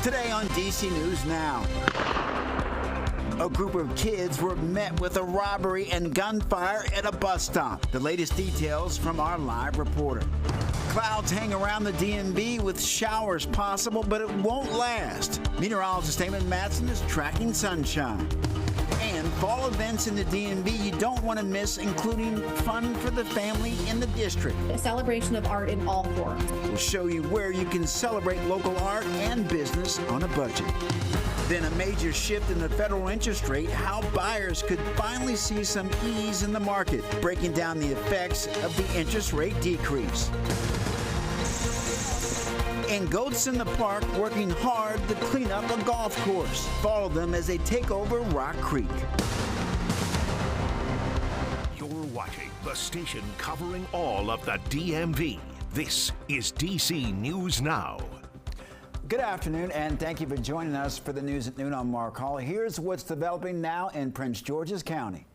Today on DC News Now. A group of kids were met with a robbery and gunfire at a bus stop. The latest details from our live reporter. Clouds hang around the DMV with showers possible, but it won't last. Meteorologist Damon Matson is tracking sunshine. And fall events in the DMV you don't want to miss, including fun for the family in the district. A celebration of art in all forms. We'll show you where you can celebrate local art and business on a budget. Then a major shift in the federal interest rate, how buyers could finally see some ease in the market, breaking down the effects of the interest rate decrease. And goats in the park working hard to clean up a golf course. Follow them as they take over Rock Creek. You're watching the station covering all of the DMV. This is DC News Now. Good afternoon, and thank you for joining us for the news at noon. I'm Mark Hall. Here's what's developing now in Prince George's County.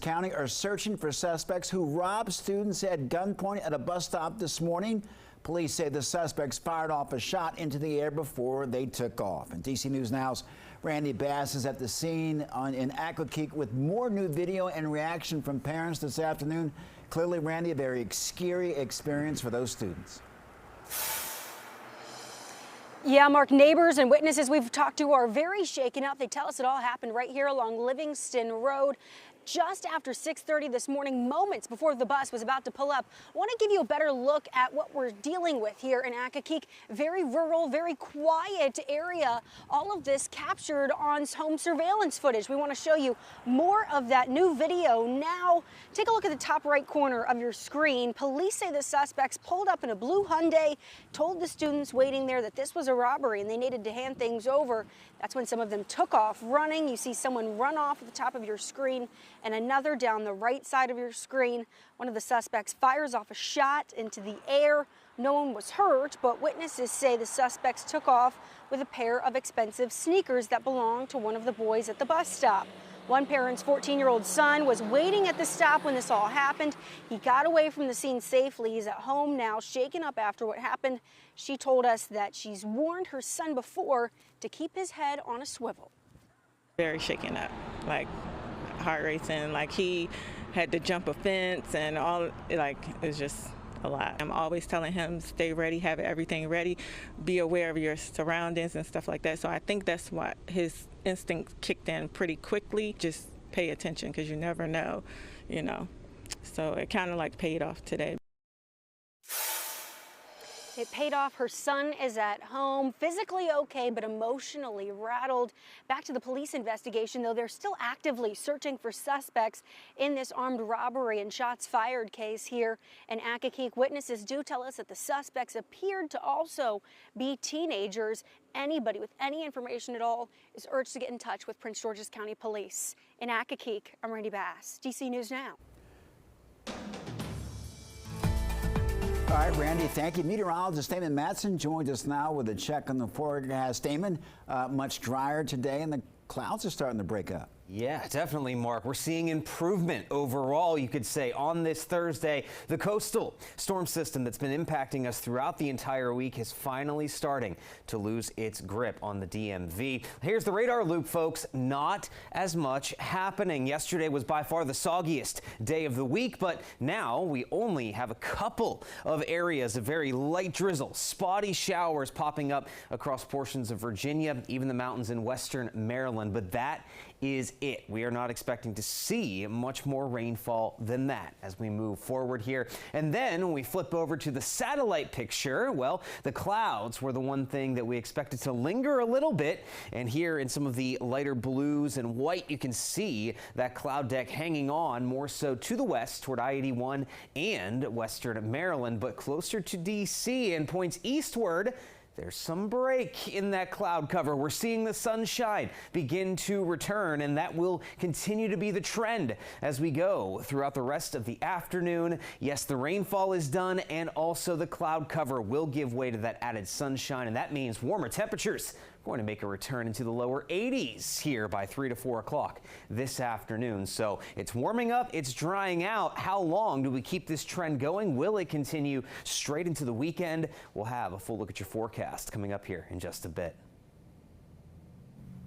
County are searching for suspects who robbed students at gunpoint at a bus stop this morning. Police say the suspects fired off a shot into the air before they took off. And DC News Now's Randy Bass is at the scene in Accokeek with more new video and reaction from parents this afternoon. Clearly, Randy, a very scary experience for those students. Yeah, Mark, neighbors and witnesses we've talked to are very shaken up. They tell us it all happened right here along Livingston Road. Just after 6:30 this morning, moments before the bus was about to pull up. I want to give you a better look at what we're dealing with here in Accokeek. Very rural, very quiet area. All of this captured on home surveillance footage. We want to show you more of that new video now. Take a look at the top right corner of your screen. Police say the suspects pulled up in a blue Hyundai, told the students waiting there that this was a robbery and they needed to hand things over. That's when some of them took off running. You see someone run off at the top of your screen and another down the right side of your screen. One of the suspects fires off a shot into the air. No one was hurt, but witnesses say the suspects took off with a pair of expensive sneakers that belonged to one of the boys at the bus stop. One parent's 14-year-old son was waiting at the stop when this all happened. He got away from the scene safely. He's at home now, shaken up after what happened. She told us that she's warned her son before to keep his head on a swivel. Very shaken up, like heart racing, like he had to jump a fence and all, like it's just a lot. I'm always telling him, stay ready, have everything ready, be aware of your surroundings and stuff like that. So I think that's what his instinct kicked in pretty quickly. Just pay attention because you never know, you know. So it kind of like paid off today. It paid off. Her son is at home, physically okay, but emotionally rattled. Back to the police investigation, though, they're still actively searching for suspects in this armed robbery and shots fired case here in Accokeek. Witnesses do tell us that the suspects appeared to also be teenagers. Anybody with any information at all is urged to get in touch with Prince George's County Police. In Accokeek, I'm Randy Bass, DC News Now. All right, Randy, thank you. Meteorologist Damon Matson joins us now with a check on the forecast. Damon, much drier today, and the clouds are starting to break up. Yeah, definitely, Mark. We're seeing improvement overall, you could say, on this Thursday. The coastal storm system that's been impacting us throughout the entire week is finally starting to lose its grip on the DMV. Here's the radar loop, folks. Not as much happening. Yesterday was by far the soggiest day of the week, but now we only have a couple of areas of very light drizzle, spotty showers popping up across portions of Virginia, even the mountains in western Maryland. But that is it. We are not expecting to see much more rainfall than that as we move forward here. And then when we flip over to the satellite picture, well, the clouds were the one thing that we expected to linger a little bit. And here in some of the lighter blues and white, you can see that cloud deck hanging on more so to the west toward I-81 and western Maryland, but closer to DC and points eastward. There's some break in that cloud cover. We're seeing the sunshine begin to return, and that will continue to be the trend as we go throughout the rest of the afternoon. Yes, the rainfall is done, and also the cloud cover will give way to that added sunshine, and that means warmer temperatures going to make a return into the lower 80s here by 3 to 4 o'clock this afternoon. So it's warming up, it's drying out. How long do we keep this trend going? Will it continue straight into the weekend? We'll have a full look at your forecast coming up here in just a bit.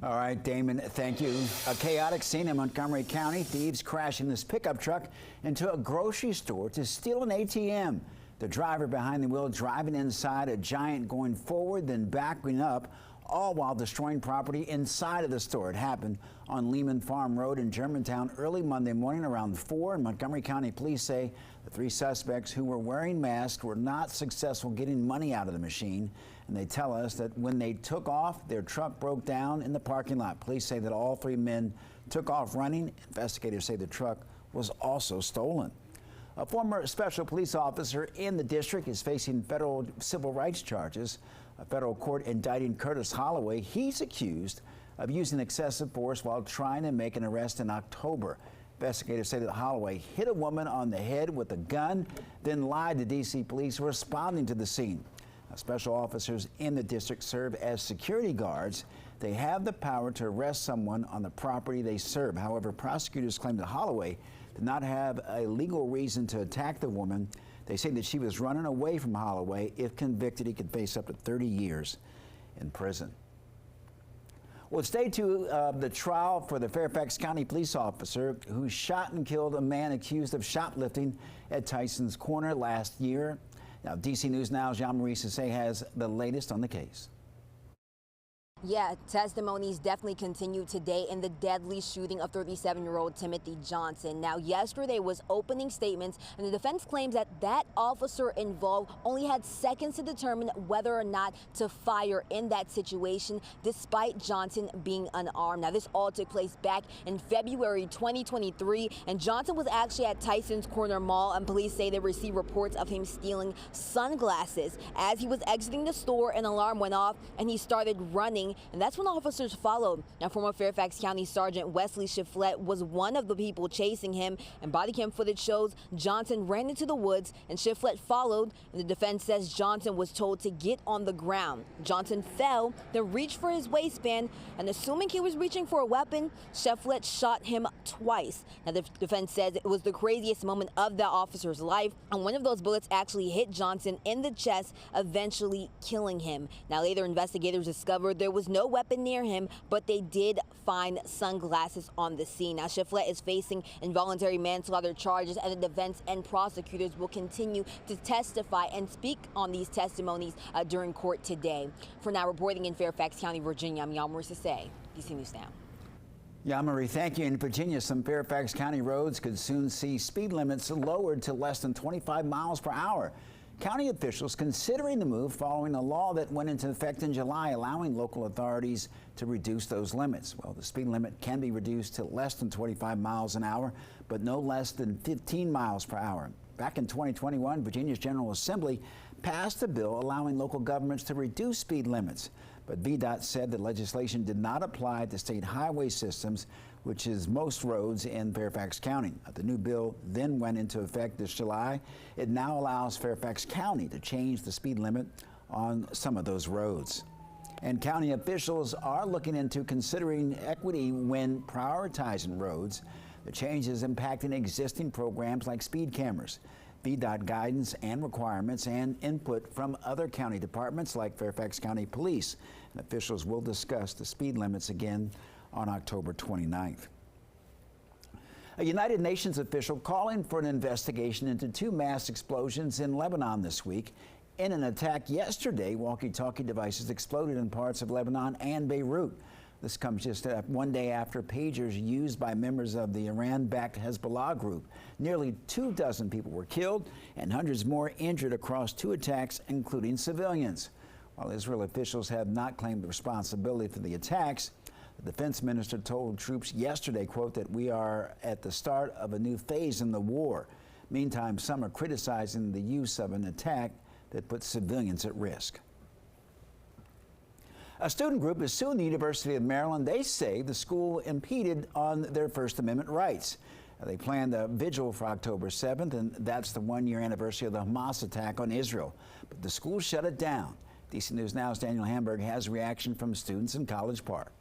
All right, Damon, thank you. A chaotic scene in Montgomery County. Thieves crashing this pickup truck into a grocery store to steal an ATM. The driver behind the wheel driving inside a Giant, going forward, then backing up, all while destroying property inside of the store. It happened on Lehman Farm Road in Germantown early Monday morning around 4. And Montgomery County police say the 3 suspects who were wearing masks were not successful getting money out of the machine. And they tell us that when they took off, their truck broke down in the parking lot. Police say that all 3 men took off running. Investigators say the truck was also stolen. A former special police officer in the district is facing federal civil rights charges. A federal court indicting Curtis Holloway. He's accused of using excessive force while trying to make an arrest in October. Investigators say that Holloway hit a woman on the head with a gun, then lied to D.C. police responding to the scene. Special officers in the district serve as security guards. They have the power to arrest someone on the property they serve. However, prosecutors claim that Holloway did not have a legal reason to attack the woman. They say that she was running away from Holloway. If convicted, he could face up to 30 years in prison. Well, it's day 2 of the trial for the Fairfax County police officer who shot and killed a man accused of shoplifting at Tyson's Corner last year. Now, DC News Now's Jean-Marie Sissé has the latest on the case. Yeah, testimonies definitely continue today in the deadly shooting of 37-year-old Timothy Johnson. Now, yesterday was opening statements, and the defense claims that that officer involved only had seconds to determine whether or not to fire in that situation, despite Johnson being unarmed. Now, this all took place back in February 2023, and Johnson was actually at Tyson's Corner Mall, and police say they received reports of him stealing sunglasses. As he was exiting the store, an alarm went off, and he started running. And that's when officers followed. Now, former Fairfax County Sergeant Wesley Shiflett was one of the people chasing him, and body cam footage shows Johnson ran into the woods and Shiflett followed, and the defense says Johnson was told to get on the ground. Johnson fell, then reached for his waistband, and assuming he was reaching for a weapon, Shiflett shot him twice. Now, the defense says it was the craziest moment of the officer's life, and one of those bullets actually hit Johnson in the chest, eventually killing him. Now, later investigators discovered there was no weapon near him, but they did find sunglasses on the scene. Now, Shiflett is facing involuntary manslaughter charges, and the defense and prosecutors will continue to testify and speak on these testimonies during court today. For now, reporting in Fairfax County, Virginia, I'm Jean-Marie Sissé, DC News Now. Jean-Marie, thank you. In Virginia, some Fairfax County roads could soon see speed limits lowered to less than 25 miles per hour. County officials considering the move following a law that went into effect in July, allowing local authorities to reduce those limits. Well, the speed limit can be reduced to less than 25 miles an hour, but no less than 15 miles per hour. Back in 2021, Virginia's General Assembly passed a bill allowing local governments to reduce speed limits. But VDOT said the legislation did not apply to state highway systems, which is most roads in Fairfax County. The new bill then went into effect this July. It now allows Fairfax County to change the speed limit on some of those roads. And county officials are looking into considering equity when prioritizing roads. The change is impacting existing programs like speed cameras. VDOT guidance and requirements and input from other county departments like Fairfax County Police. And officials will discuss the speed limits again on October 29th. A United Nations official calling for an investigation into 2 mass explosions in Lebanon this week. In an attack yesterday, walkie-talkie devices exploded in parts of Lebanon and Beirut. This comes just one day after pagers used by members of the Iran-backed Hezbollah group. Nearly 24 people were killed and hundreds more injured across 2 attacks, including civilians. While Israel officials have not claimed responsibility for the attacks, the defense minister told troops yesterday, quote, that we are at the start of a new phase in the war. Meantime, some are criticizing the use of an attack that puts civilians at risk. A student group is suing the University of Maryland. They say the school impeded on their First Amendment rights. They planned a vigil for October 7th, and that's the 1-year anniversary of the Hamas attack on Israel. But the school shut it down. DC News Now's Daniel Hamburg has reaction from students in College Park.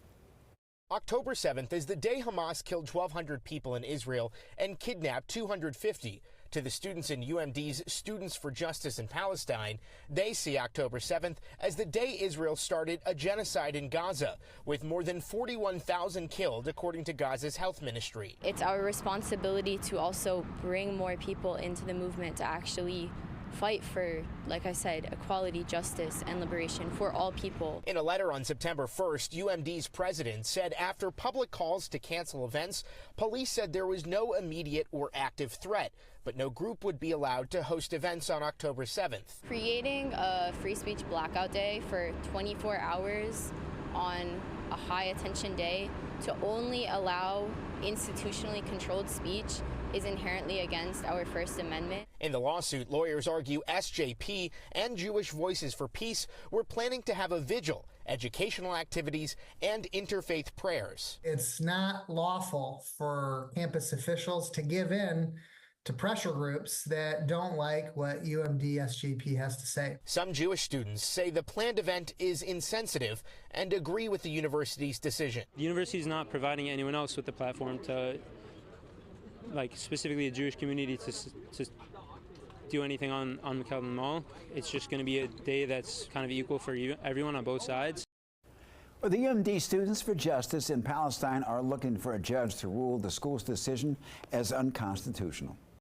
October 7th is the day Hamas killed 1,200 people in Israel and kidnapped 250. To the students in UMD's Students for Justice in Palestine, they see October 7th as the day Israel started a genocide in Gaza, with more than 41,000 killed, according to Gaza's health ministry. It's our responsibility to also bring more people into the movement to actually fight for, like I said, equality, justice, and liberation for all people. In a letter on September 1st, UMD's president said after public calls to cancel events, police said there was no immediate or active threat, but no group would be allowed to host events on October 7th. Creating a free speech blackout day for 24 hours on a high attention day to only allow institutionally controlled speech is inherently against our First Amendment. In the lawsuit, lawyers argue SJP and Jewish Voices for Peace were planning to have a vigil, educational activities, and interfaith prayers. It's not lawful for campus officials to give in to pressure groups that don't like what UMD SJP has to say. Some Jewish students say the planned event is insensitive and agree with the university's decision. The university is not providing anyone else with the platform to, like specifically the Jewish community, to do anything on McKeldin Mall. It's just going to be a day that's kind of equal for everyone on both sides. Well, the UMD Students for Justice in Palestine are looking for a judge to rule the school's decision as unconstitutional.